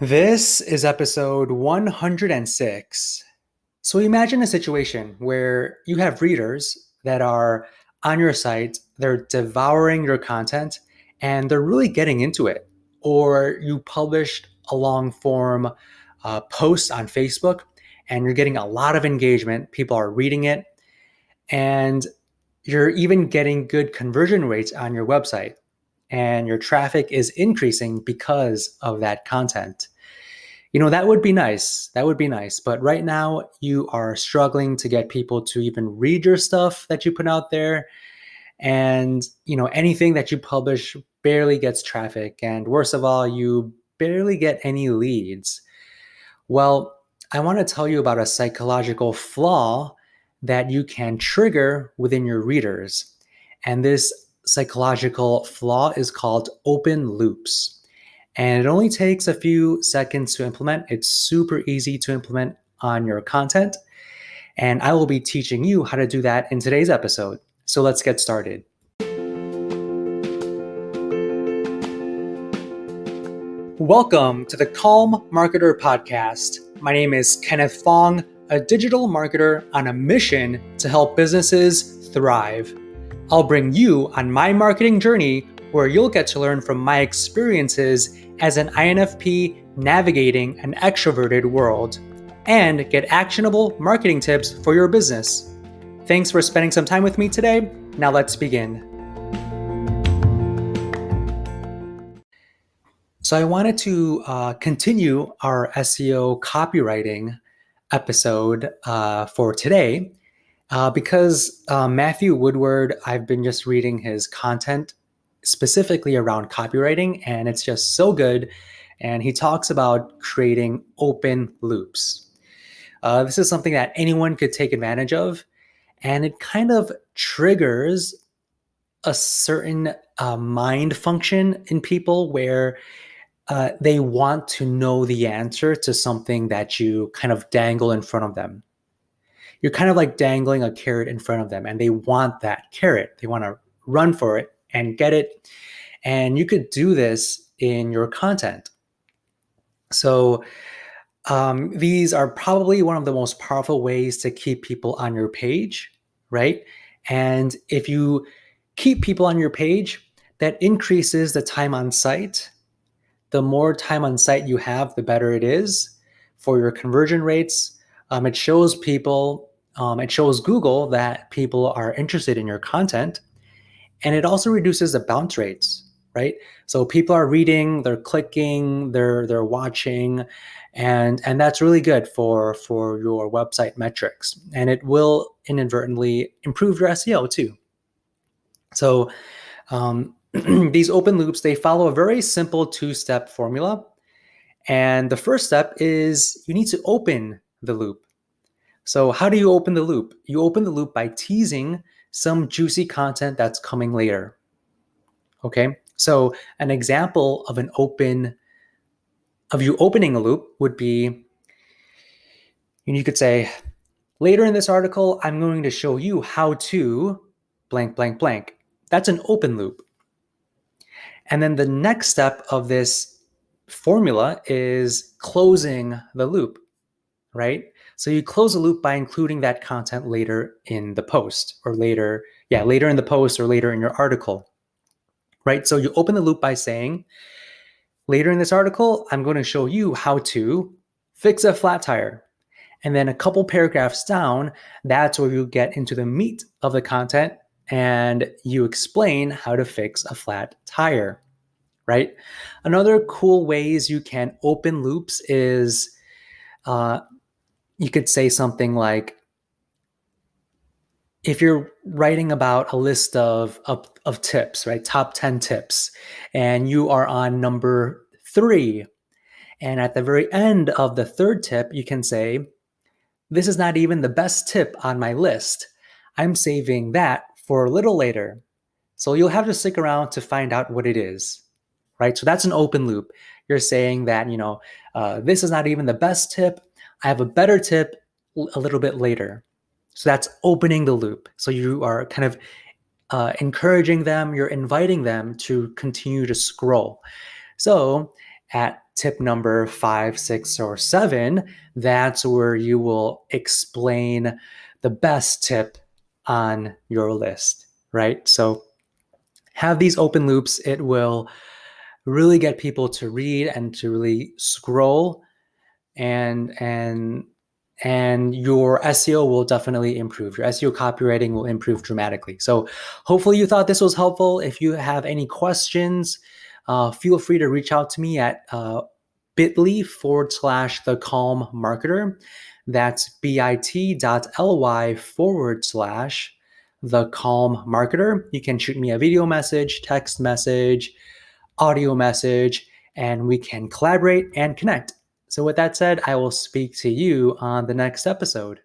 This is episode 106. So imagine a situation where you have readers that are on your site, they're devouring your content, and they're really getting into it. Or you published a long form post on Facebook and you're getting a lot of engagement, people are reading it, and you're even getting good conversion rates on your website, and your traffic is increasing because of that content. That would be nice. That would be nice. But right now, you are struggling to get people to even read your stuff that you put out there. And, anything that you publish barely gets traffic. And worst of all, you barely get any leads. Well, I want to tell you about a psychological flaw that you can trigger within your readers. And this psychological flaw is called open loops. And it only takes a few seconds to implement. It's super easy to implement on your content. And I will be teaching you how to do that in today's episode. So let's get started. Welcome to the Calm Marketer Podcast. My name is Kenneth Fong, a digital marketer on a mission to help businesses thrive. I'll bring you on my marketing journey where you'll get to learn from my experiences as an INFP navigating an extroverted world and get actionable marketing tips for your business. Thanks for spending some time with me today. Now let's begin. So I wanted to continue our SEO copywriting episode for today because Matthew Woodward, I've been just reading his content specifically around copywriting, and it's just so good. And he talks about creating open loops. This is something that anyone could take advantage of, and it kind of triggers a certain mind function in people where they want to know the answer to something that you kind of dangle in front of them. You're kind of like dangling a carrot in front of them, and they want that carrot. They want to run for it and get it. And you could do this in your content. So these are probably one of the most powerful ways to keep people on your page, right? And if you keep people on your page, that increases the time on site. The more time on site you have, the better it is for your conversion rates. It shows people, it shows Google that people are interested in your content. And it also reduces the bounce rates, right? So people are reading, they're clicking, they're watching, and that's really good for your website metrics. And it will inadvertently improve your SEO too. So these open loops, they follow a very simple two-step formula. And the first step is you need to open the loop. So how do you open the loop? You open the loop by teasing some juicy content that's coming later. Okay, so an example of you opening a loop would be, you could say, later in this article, I'm going to show you how to blank, blank, blank. That's an open loop. And then the next step of this formula is closing the loop, right? So you close the loop by including that content later in the post or later in the post or later in your article, right? So you open the loop by saying, later in this article, I'm going to show you how to fix a flat tire. And then a couple paragraphs down, that's where you get into the meat of the content and you explain how to fix a flat tire, right? Another cool ways you can open loops is you could say something like, if you're writing about a list of tips, right? Top 10 tips, and you are on number 3. And at the very end of the third tip, you can say, this is not even the best tip on my list. I'm saving that for a little later. So you'll have to stick around to find out what it is, right? So that's an open loop. You're saying that, this is not even the best tip. I have a better tip a little bit later. So that's opening the loop. So you are kind of encouraging them, you're inviting them to continue to scroll. So at tip number 5, 6, or 7, that's where you will explain the best tip on your list, right? So have these open loops. It will really get people to read and to really scroll, and your SEO will definitely improve. Your SEO copywriting will improve dramatically. So hopefully you thought this was helpful. If you have any questions, feel free to reach out to me at bit.ly/the calm marketer. That's bit.ly/the calm marketer. You can shoot me a video message, text message, audio message, and we can collaborate and connect. So with that said, I will speak to you on the next episode.